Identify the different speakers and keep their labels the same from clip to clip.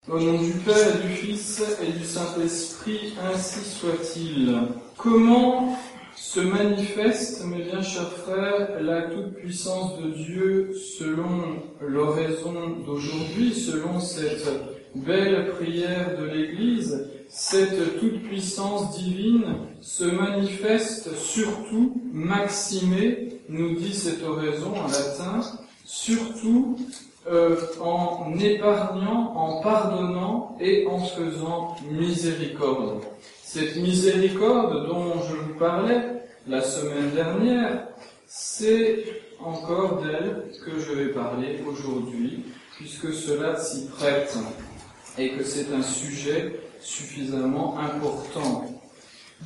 Speaker 1: Au nom du Père et du Fils et du Saint-Esprit, ainsi soit-il. Comment se manifeste, mes bien chers frères, la toute-puissance de Dieu selon l'oraison d'aujourd'hui, selon cette belle prière de l'Église? Cette toute-puissance divine se manifeste surtout, maximée, nous dit cette oraison en latin, surtout en épargnant, en pardonnant et en faisant miséricorde. Cette miséricorde dont je vous parlais la semaine dernière, c'est encore d'elle que je vais parler aujourd'hui, puisque cela s'y prête et que c'est un sujet suffisamment important.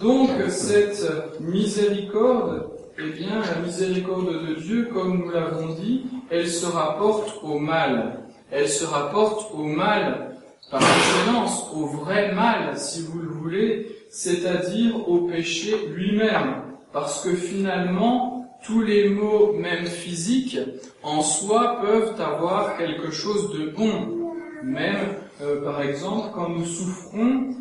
Speaker 1: Donc cette miséricorde, eh bien la miséricorde de Dieu, comme nous l'avons dit, elle se rapporte au mal. Elle se rapporte au mal par excellence, au vrai mal, si vous le voulez, c'est-à-dire au péché lui-même. Parce que finalement, tous les maux, même physiques, en soi peuvent avoir quelque chose de bon. Même, par exemple, quand nous souffrons,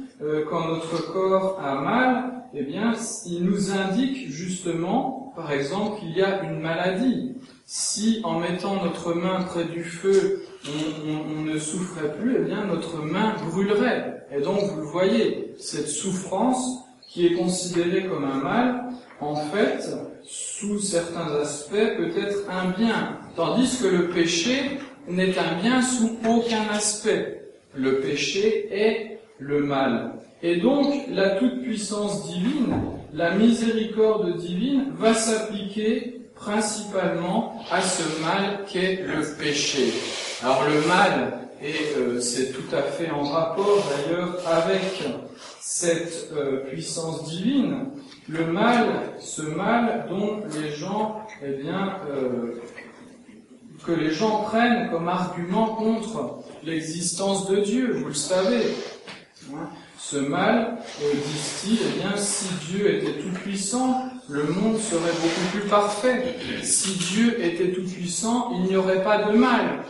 Speaker 1: quand notre corps a mal, eh bien, il nous indique justement, par exemple, qu'il y a une maladie. Si, en mettant notre main près du feu, on ne souffrait plus, eh bien, notre main brûlerait. Et donc, vous le voyez, cette souffrance, qui est considérée comme un mal, en fait, sous certains aspects, peut être un bien. Tandis que le péché n'est un bien sous aucun aspect. Le péché est le mal. Et donc, la toute-puissance divine, la miséricorde divine, va s'appliquer principalement à ce mal qu'est le péché. Alors le mal, et c'est tout à fait en rapport d'ailleurs avec cette puissance divine, le mal, ce mal dont les gens, eh bien, que les gens prennent comme argument contre l'existence de Dieu, vous le savez. Ce mal, disent-ils, eh bien, si Dieu était tout-puissant, le monde serait beaucoup plus parfait. Si Dieu était tout-puissant, il n'y aurait pas de mal.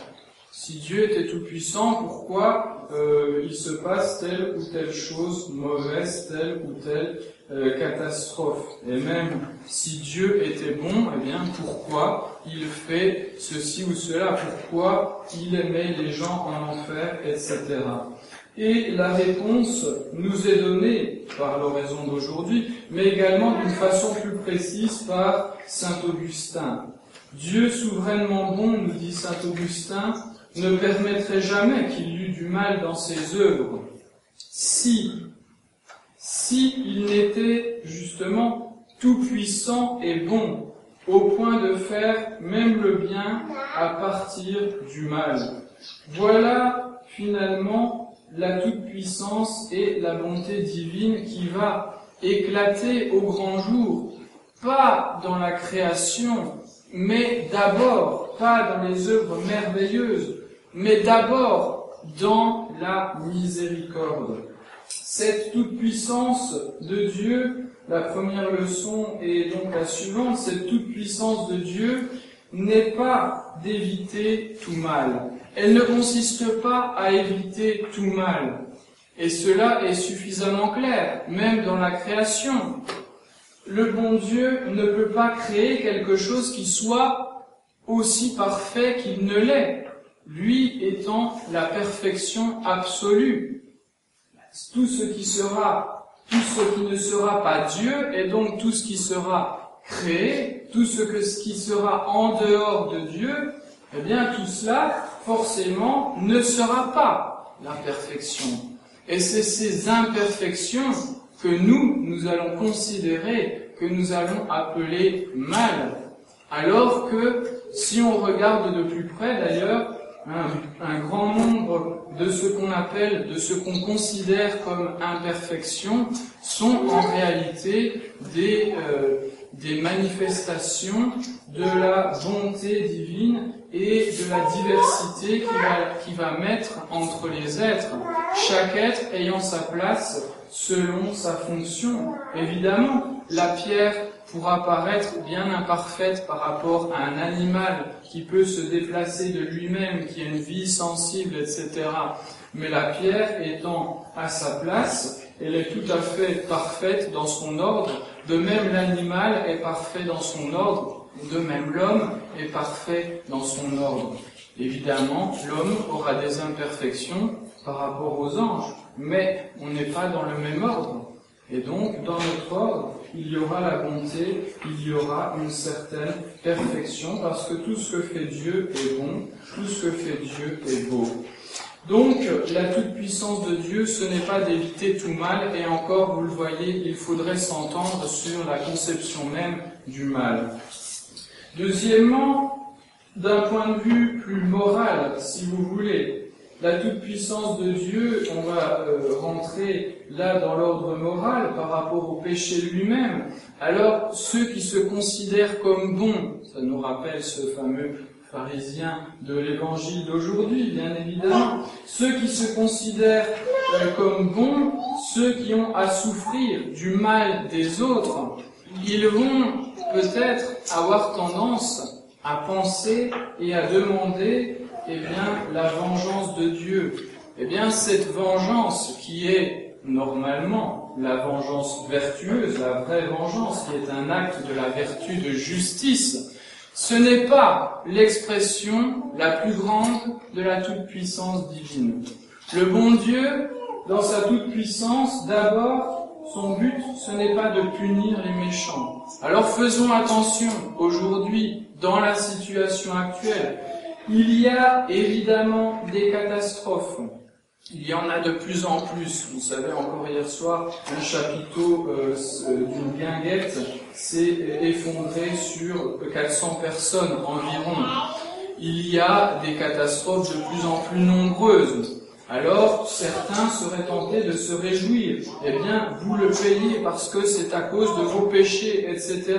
Speaker 1: Si Dieu était tout-puissant, pourquoi il se passe telle ou telle chose mauvaise, telle ou telle catastrophe? Et même si Dieu était bon, eh bien, pourquoi il fait ceci ou cela? Pourquoi il met les gens en enfer, etc. Et la réponse nous est donnée par l'oraison d'aujourd'hui, mais également d'une façon plus précise par saint Augustin. Dieu souverainement bon, nous dit saint Augustin, ne permettrait jamais qu'il y eût du mal dans ses œuvres, si il n'était justement tout-puissant et bon, au point de faire même le bien à partir du mal. Voilà finalement la toute-puissance et la bonté divine qui va éclater au grand jour, pas dans la création, mais d'abord, pas dans les œuvres merveilleuses, mais d'abord dans la miséricorde. Cette toute-puissance de Dieu, la première leçon est donc la suivante, cette toute-puissance de Dieu n'est pas d'éviter tout mal. Elle ne consiste pas à éviter tout mal. Et cela est suffisamment clair, même dans la création. Le bon Dieu ne peut pas créer quelque chose qui soit aussi parfait qu'il ne l'est, lui étant la perfection absolue. Tout ce qui ne sera pas Dieu, et donc tout ce qui sera créé, tout ce qui sera en dehors de Dieu, eh bien tout cela, forcément, ne sera pas la perfection. Et c'est ces imperfections que nous allons considérer, que nous allons appeler mal. Alors que, si on regarde de plus près d'ailleurs, un grand nombre de ce qu'on appelle, de ce qu'on considère comme imperfections, sont en réalité des manifestations de la bonté divine et de la diversité qui va mettre entre les êtres, chaque être ayant sa place selon sa fonction. Évidemment, la pierre pourra paraître bien imparfaite par rapport à un animal qui peut se déplacer de lui-même, qui a une vie sensible, etc. Mais la pierre étant à sa place, elle est tout à fait parfaite dans son ordre, de même l'animal est parfait dans son ordre, de même l'homme est parfait dans son ordre. Évidemment, l'homme aura des imperfections par rapport aux anges, mais on n'est pas dans le même ordre. Et donc, dans notre ordre, il y aura la bonté, il y aura une certaine perfection, parce que tout ce que fait Dieu est bon, tout ce que fait Dieu est beau. Donc, la toute-puissance de Dieu, ce n'est pas d'éviter tout mal, et encore, vous le voyez, il faudrait s'entendre sur la conception même du mal. Deuxièmement, d'un point de vue plus moral, si vous voulez, la toute-puissance de Dieu, on va rentrer là dans l'ordre moral par rapport au péché lui-même. Alors, ceux qui se considèrent comme bons, ça nous rappelle ce fameux pharisien de l'évangile d'aujourd'hui, bien évidemment, ceux qui se considèrent comme bons, ceux qui ont à souffrir du mal des autres, ils vont peut-être avoir tendance à penser et à demander la vengeance de Dieu. Cette vengeance qui est normalement la vengeance vertueuse, la vraie vengeance, qui est un acte de la vertu de justice, ce n'est pas l'expression la plus grande de la toute-puissance divine. Le bon Dieu, dans sa toute-puissance, d'abord, son but, ce n'est pas de punir les méchants. Alors faisons attention, aujourd'hui, dans la situation actuelle, il y a évidemment des catastrophes. Il y en a de plus en plus. Vous savez, encore hier soir, un chapiteau d'une guinguette s'est effondré sur 400 personnes environ. Il y a des catastrophes de plus en plus nombreuses. Alors, certains seraient tentés de se réjouir. Vous le payez parce que c'est à cause de vos péchés, etc.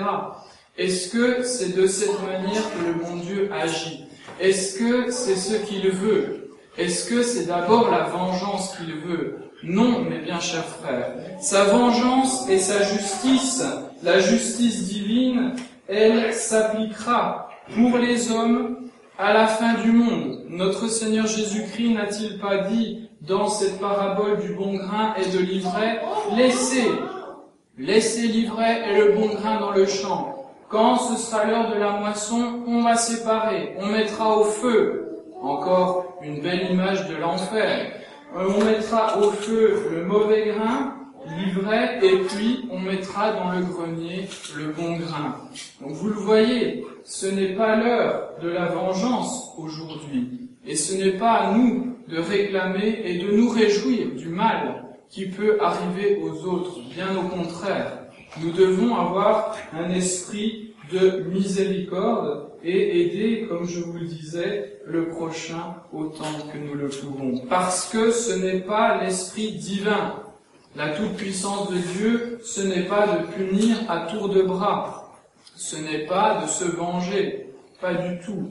Speaker 1: Est-ce que c'est de cette manière que le bon Dieu agit ? Est-ce que c'est ce qu'il veut ? Est-ce que c'est d'abord la vengeance qu'il veut ? Non, mes bien chers frères. Sa vengeance et sa justice, la justice divine, elle s'appliquera pour les hommes à la fin du monde. Notre Seigneur Jésus-Christ n'a-t-il pas dit dans cette parabole du bon grain et de l'ivraie, laissez l'ivraie et le bon grain dans le champ. Quand ce sera l'heure de la moisson, on va séparer, on mettra au feu, encore une belle image de l'enfer, on mettra au feu le mauvais grain, l'ivraie, et puis on mettra dans le grenier le bon grain. Donc vous le voyez, ce n'est pas l'heure de la vengeance aujourd'hui, et ce n'est pas à nous de réclamer et de nous réjouir du mal qui peut arriver aux autres, bien au contraire. Nous devons avoir un esprit de miséricorde et aider, comme je vous le disais, le prochain autant que nous le pouvons. Parce que ce n'est pas l'esprit divin. La toute-puissance de Dieu, ce n'est pas de punir à tour de bras. Ce n'est pas de se venger. Pas du tout.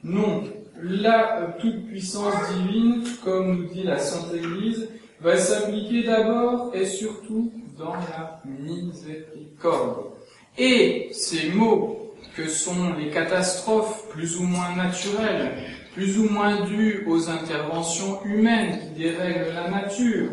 Speaker 1: Non. La toute-puissance divine, comme nous dit la Sainte Église, va s'appliquer d'abord et surtout dans la miséricorde. Et ces mots que sont les catastrophes plus ou moins naturelles, plus ou moins dues aux interventions humaines qui dérèglent la nature,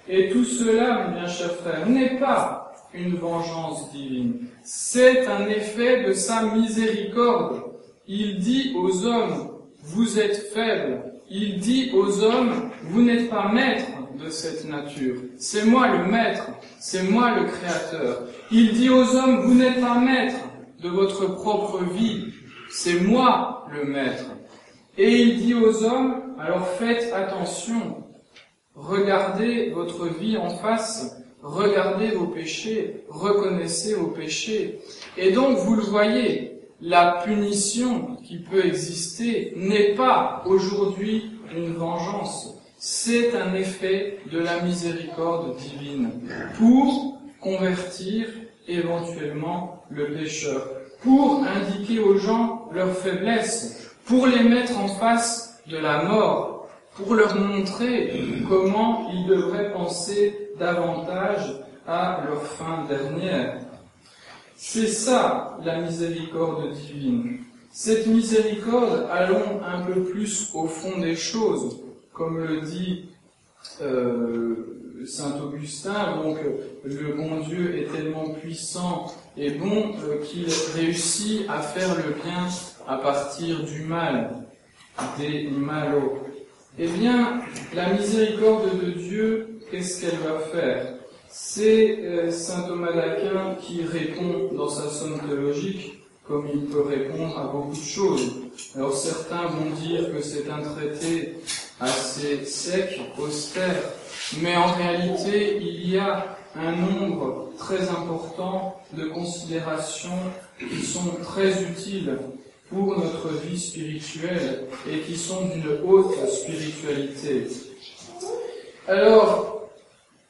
Speaker 1: et tout cela, mes bien chers frères, n'est pas une vengeance divine. C'est un effet de sa miséricorde. Il dit aux hommes, vous êtes faibles. Il dit aux hommes, vous n'êtes pas maîtres de cette nature. C'est moi le maître, c'est moi le créateur. Il dit aux hommes, vous n'êtes pas maîtres de votre propre vie, c'est moi le maître. Et il dit aux hommes, alors faites attention, regardez votre vie en face, regardez vos péchés, reconnaissez vos péchés. Et donc vous le voyez, la punition qui peut exister n'est pas aujourd'hui une vengeance. C'est un effet de la miséricorde divine pour convertir éventuellement le pécheur, pour indiquer aux gens leur faiblesse, pour les mettre en face de la mort, pour leur montrer comment ils devraient penser davantage à leur fin dernière. C'est ça la miséricorde divine. Cette miséricorde, allons un peu plus au fond des choses. comme le dit Saint Augustin, donc le bon Dieu est tellement puissant et bon qu'il réussit à faire le bien à partir du mal, des malos. Eh bien, la miséricorde de Dieu, qu'est-ce qu'elle va faire? C'est saint Thomas d'Aquin qui répond dans sa somme théologique, comme il peut répondre à beaucoup de choses. Alors certains vont dire que c'est un traité assez sec, austère, mais en réalité, il y a un nombre très important de considérations qui sont très utiles pour notre vie spirituelle et qui sont d'une haute spiritualité. Alors,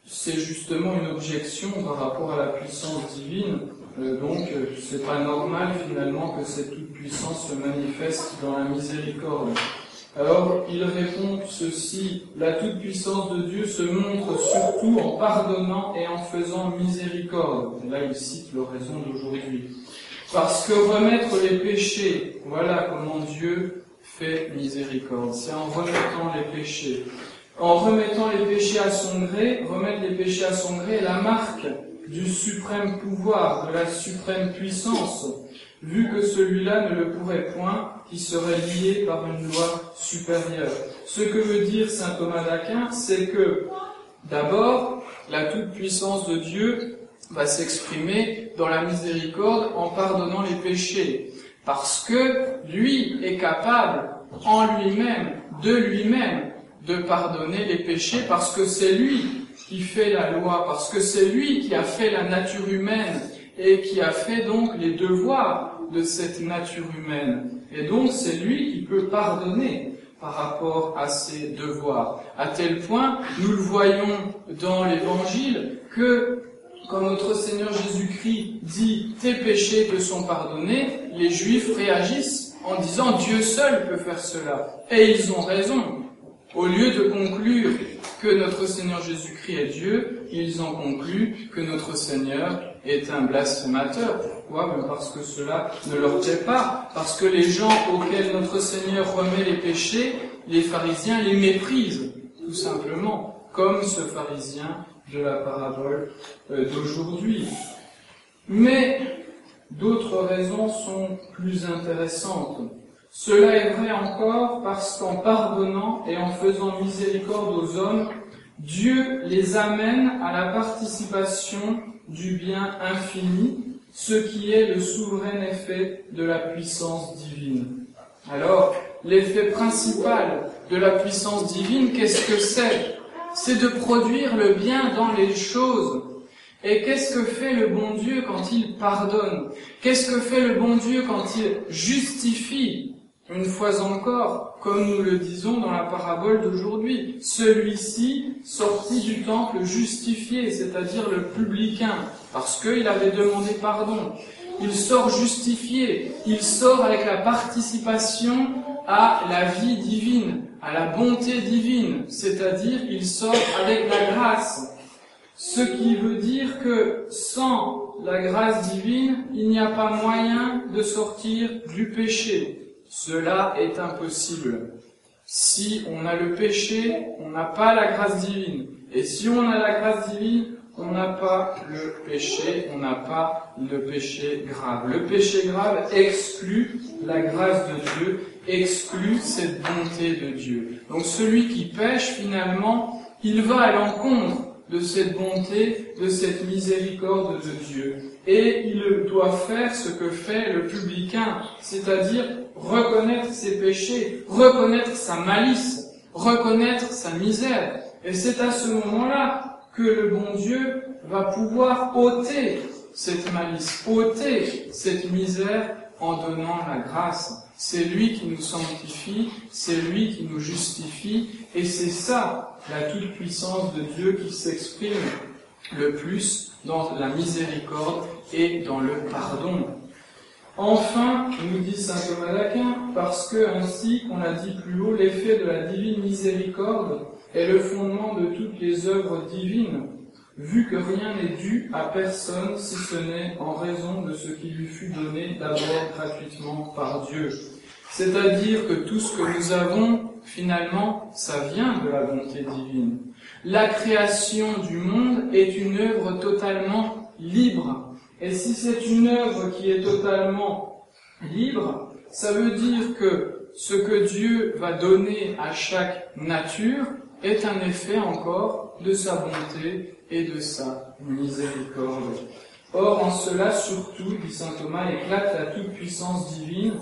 Speaker 1: c'est justement une objection par rapport à la puissance divine, donc c'est pas normal finalement que cette toute-puissance se manifeste dans la miséricorde. Alors, il répond ceci: la toute-puissance de Dieu se montre surtout en pardonnant et en faisant miséricorde. Et là, il cite l'oraison d'aujourd'hui. Parce que remettre les péchés, voilà comment Dieu fait miséricorde. C'est en remettant les péchés. En remettant les péchés à son gré, remettre les péchés à son gré est la marque du suprême pouvoir, de la suprême puissance, vu que celui-là ne le pourrait point, qui serait lié par une loi supérieure. Ce que veut dire saint Thomas d'Aquin, c'est que, d'abord, la toute-puissance de Dieu va s'exprimer dans la miséricorde en pardonnant les péchés, parce que lui est capable, en lui-même, de pardonner les péchés, parce que c'est lui qui fait la loi, parce que c'est lui qui a fait la nature humaine et qui a fait donc les devoirs de cette nature humaine. Et donc c'est lui qui peut pardonner par rapport à ses devoirs. À tel point, nous le voyons dans l'Évangile, que quand notre Seigneur Jésus-Christ dit « tes péchés te sont pardonnés », les Juifs réagissent en disant « Dieu seul peut faire cela ». Et ils ont raison. Au lieu de conclure que notre Seigneur Jésus-Christ est Dieu, ils ont conclu que notre Seigneur est un blasphémateur. Pourquoi? Parce que cela ne leur plaît pas. Parce que les gens auxquels notre Seigneur remet les péchés, les pharisiens les méprisent, tout simplement, comme ce pharisien de la parabole d'aujourd'hui. Mais d'autres raisons sont plus intéressantes. Cela est vrai encore parce qu'en pardonnant et en faisant miséricorde aux hommes, Dieu les amène à la participation du bien infini, ce qui est le souverain effet de la puissance divine. Alors, l'effet principal de la puissance divine, qu'est-ce que c'est? C'est de produire le bien dans les choses. Et qu'est-ce que fait le bon Dieu quand il pardonne? Qu'est-ce que fait le bon Dieu quand il justifie? Une fois encore, comme nous le disons dans la parabole d'aujourd'hui, celui-ci sortit du temple justifié, c'est-à-dire le publicain, parce qu'il avait demandé pardon. Il sort justifié, il sort avec la participation à la vie divine, à la bonté divine, c'est-à-dire il sort avec la grâce. Ce qui veut dire que sans la grâce divine, il n'y a pas moyen de sortir du péché. Cela est impossible. Si on a le péché, on n'a pas la grâce divine. Et si on a la grâce divine, on n'a pas le péché, on n'a pas le péché grave. Le péché grave exclut la grâce de Dieu, exclut cette bonté de Dieu. Donc celui qui pêche, finalement, il va à l'encontre de cette bonté, de cette miséricorde de Dieu. Et il doit faire ce que fait le publicain, c'est-à-dire reconnaître ses péchés, reconnaître sa malice, reconnaître sa misère. Et c'est à ce moment-là que le bon Dieu va pouvoir ôter cette malice, ôter cette misère en donnant la grâce. C'est lui qui nous sanctifie, c'est lui qui nous justifie, et c'est ça, la toute-puissance de Dieu qui s'exprime le plus dans la miséricorde et dans le pardon. Enfin, nous dit saint Thomas d'Aquin, parce que ainsi, on l'a dit plus haut, l'effet de la divine miséricorde est le fondement de toutes les œuvres divines, vu que rien n'est dû à personne si ce n'est en raison de ce qui lui fut donné d'abord gratuitement par Dieu. C'est-à-dire que tout ce que nous avons, finalement, ça vient de la bonté divine. La création du monde est une œuvre totalement libre. Et si c'est une œuvre qui est totalement libre, ça veut dire que ce que Dieu va donner à chaque nature est un effet encore de sa bonté et de sa miséricorde. Or, en cela, surtout, dit saint Thomas, éclate la toute-puissance divine,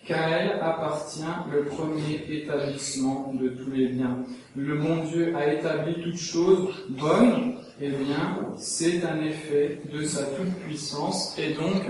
Speaker 1: qu'à elle appartient le premier établissement de tous les biens. Le bon Dieu a établi toute chose bonne, eh bien, c'est un effet de sa toute-puissance, et donc,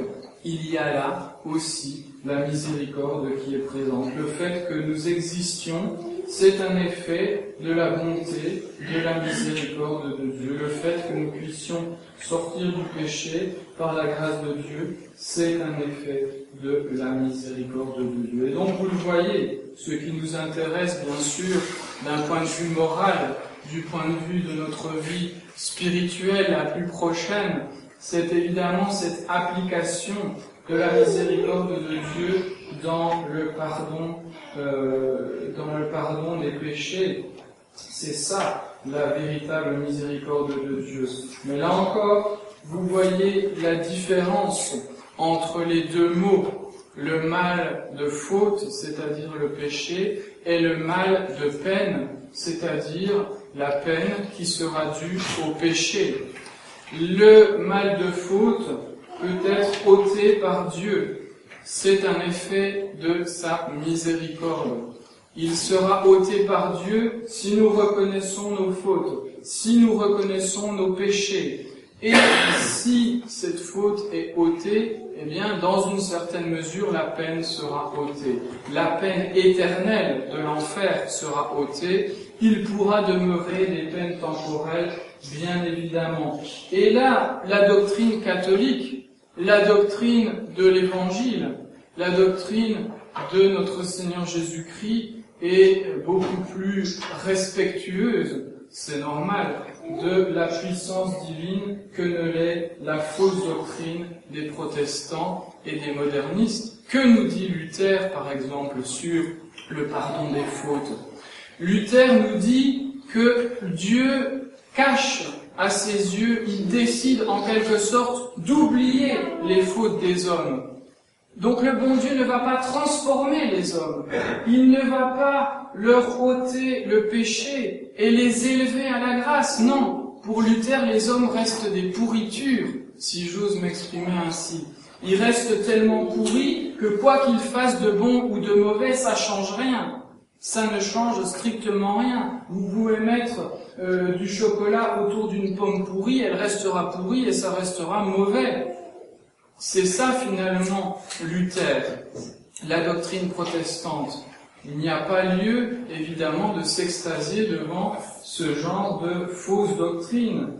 Speaker 1: il y a là aussi la miséricorde qui est présente. Le fait que nous existions, c'est un effet de la bonté, de la miséricorde de Dieu. Le fait que nous puissions sortir du péché par la grâce de Dieu, c'est un effet de la miséricorde de Dieu. Et donc, vous le voyez, ce qui nous intéresse, bien sûr, d'un point de vue moral, du point de vue de notre vie spirituelle la plus prochaine, c'est évidemment cette application de la miséricorde de Dieu dans le pardon des péchés. C'est ça, la véritable miséricorde de Dieu. Mais là encore, vous voyez la différence entre les deux mots, le mal de faute, c'est-à-dire le péché, et le mal de peine, c'est-à-dire la peine qui sera due au péché. Le mal de faute peut être ôté par Dieu. C'est un effet de sa miséricorde. Il sera ôté par Dieu si nous reconnaissons nos fautes, si nous reconnaissons nos péchés. Et si cette faute est ôtée, eh bien, dans une certaine mesure, la peine sera ôtée. La peine éternelle de l'enfer sera ôtée. Il pourra demeurer des peines temporelles, bien évidemment. Et là, la doctrine catholique, la doctrine de l'Évangile, la doctrine de notre Seigneur Jésus-Christ est beaucoup plus respectueuse, c'est normal, de la puissance divine que ne l'est la fausse doctrine des protestants et des modernistes. Que nous dit Luther, par exemple, sur le pardon des fautes? Luther nous dit que Dieu cache à ses yeux, il décide en quelque sorte d'oublier les fautes des hommes. Donc le bon Dieu ne va pas transformer les hommes, il ne va pas leur ôter le péché et les élever à la grâce, non. Pour Luther, les hommes restent des pourritures, si j'ose m'exprimer ainsi. Ils restent tellement pourris que quoi qu'ils fassent de bon ou de mauvais, ça change rien. Ça ne change strictement rien. Vous pouvez mettre du chocolat autour d'une pomme pourrie, elle restera pourrie et ça restera mauvais. C'est ça finalement Luther, la doctrine protestante. Il n'y a pas lieu, évidemment, de s'extasier devant ce genre de fausse doctrine.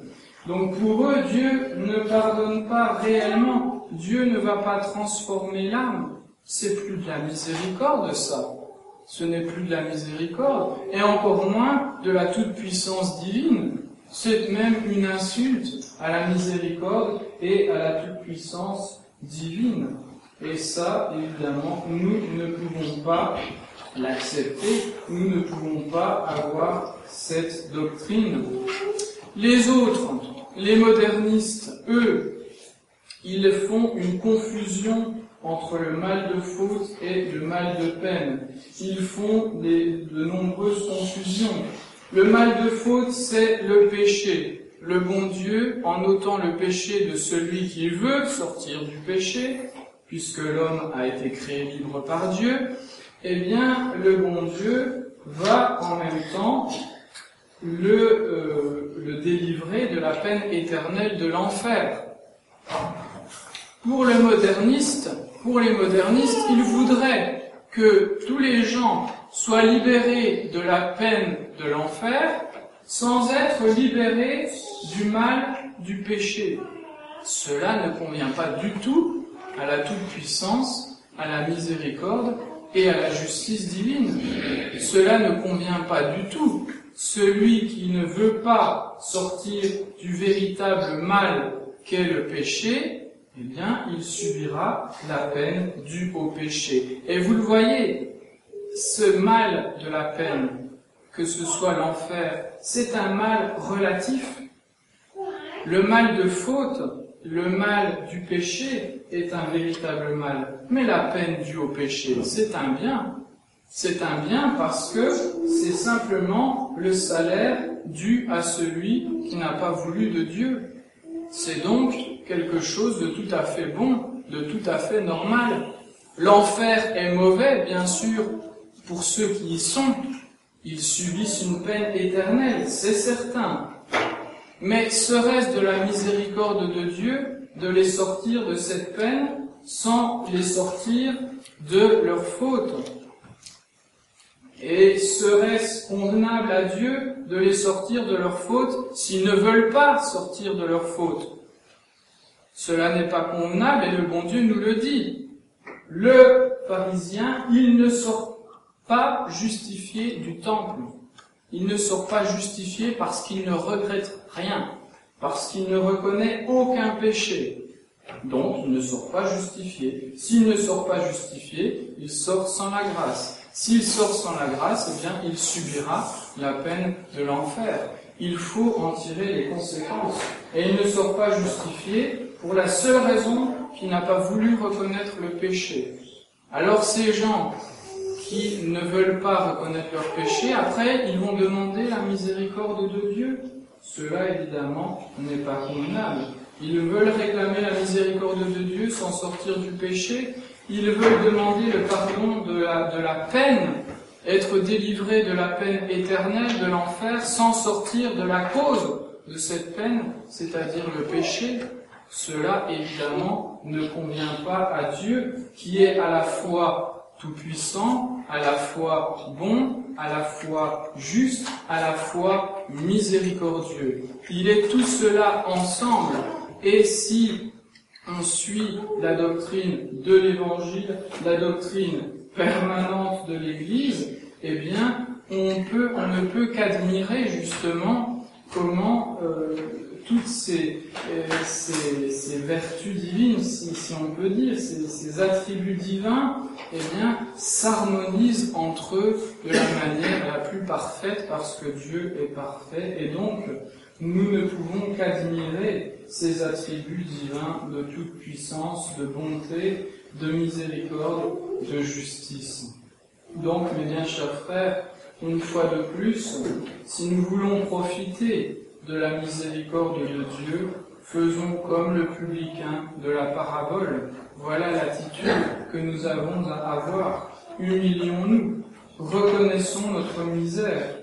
Speaker 1: Donc pour eux, Dieu ne pardonne pas réellement. Dieu ne va pas transformer l'âme. C'est plus de la miséricorde, ça. Ce n'est plus de la miséricorde, et encore moins de la toute-puissance divine. C'est même une insulte à la miséricorde et à la toute-puissance divine. Et ça, évidemment, nous ne pouvons pas l'accepter, nous ne pouvons pas avoir cette doctrine. Les autres, les modernistes, eux, ils font une confusion entre le mal de faute et le mal de peine. Ils font de nombreuses confusions. Le mal de faute, c'est le péché. Le bon Dieu, en ôtant le péché de celui qui veut sortir du péché, puisque l'homme a été créé libre par Dieu, eh bien, le bon Dieu va en même temps le délivrer de la peine éternelle de l'enfer. Pour les modernistes, ils voudraient que tous les gens soient libérés de la peine de l'enfer sans être libérés du mal du péché. Cela ne convient pas du tout à la toute-puissance, à la miséricorde et à la justice divine. Cela ne convient pas du tout. Celui qui ne veut pas sortir du véritable mal qu'est le péché, eh bien, il subira la peine due au péché. Et vous le voyez, ce mal de la peine, que ce soit l'enfer, c'est un mal relatif. Le mal de faute, le mal du péché est un véritable mal. Mais la peine due au péché, c'est un bien. C'est un bien parce que c'est simplement le salaire dû à celui qui n'a pas voulu de Dieu. C'est donc quelque chose de tout à fait bon, de tout à fait normal. L'enfer est mauvais, bien sûr, pour ceux qui y sont. Ils subissent une peine éternelle, c'est certain. Mais serait-ce de la miséricorde de Dieu de les sortir de cette peine sans les sortir de leur faute? Et serait-ce convenable à Dieu de les sortir de leur faute s'ils ne veulent pas sortir de leur faute? Cela n'est pas convenable et le bon Dieu nous le dit. Le pharisien, il ne sort pas justifié du temple. Il ne sort pas justifié parce qu'il ne regrette rien, parce qu'il ne reconnaît aucun péché. Donc, il ne sort pas justifié. S'il ne sort pas justifié, il sort sans la grâce. S'il sort sans la grâce, eh bien, il subira la peine de l'enfer. Il faut en tirer les conséquences. Et il ne sort pas justifié pour la seule raison qu'il n'a pas voulu reconnaître le péché. Alors, ces gens qui ne veulent pas reconnaître leur péché, après, ils vont demander la miséricorde de Dieu. Cela, évidemment, n'est pas convenable. Ils veulent réclamer la miséricorde de Dieu sans sortir du péché. Ils veulent demander le pardon de la peine, être délivrés de la peine éternelle de l'enfer sans sortir de la cause de cette peine, c'est-à-dire le péché. Cela, évidemment, ne convient pas à Dieu, qui est à la fois tout-puissant, à la fois bon, à la fois juste, à la fois miséricordieux. Il est tout cela ensemble, et si on suit la doctrine de l'Évangile, la doctrine permanente de l'Église, eh bien, on ne peut qu'admirer justement comment toutes ces vertus divines, si on peut dire, ces attributs divins, eh bien, s'harmonisent entre eux de la manière la plus parfaite parce que Dieu est parfait. Et donc, nous ne pouvons qu'admirer ces attributs divins de toute puissance, de bonté, de miséricorde, de justice. Donc, mes bien chers frères, une fois de plus, si nous voulons profiter de la miséricorde de Dieu, faisons comme le publicain de la parabole. Voilà l'attitude que nous avons à avoir. Humilions-nous, reconnaissons notre misère,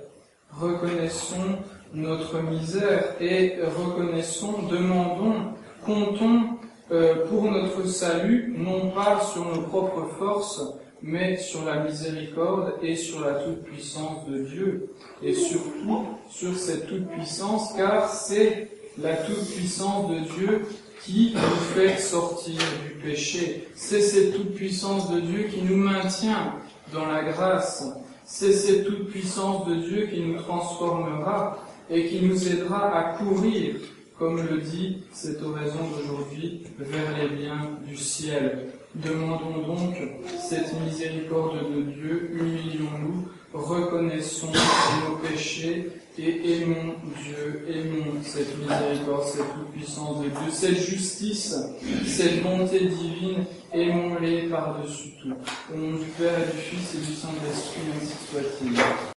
Speaker 1: reconnaissons notre misère et reconnaissons, demandons, comptons pour notre salut, non pas sur nos propres forces, mais sur la miséricorde et sur la toute-puissance de Dieu, et surtout sur cette toute-puissance, car c'est la toute-puissance de Dieu qui nous fait sortir du péché. C'est cette toute-puissance de Dieu qui nous maintient dans la grâce. C'est cette toute-puissance de Dieu qui nous transformera et qui nous aidera à courir, comme le dit cette oraison d'aujourd'hui, vers les biens du ciel. Demandons donc cette miséricorde de Dieu, humilions-nous, reconnaissons nos péchés et aimons Dieu, aimons cette miséricorde, cette toute-puissance de Dieu, cette justice, cette bonté divine, aimons-les par-dessus tout. Au nom du Père et du Fils et du Saint-Esprit, ainsi soit-il.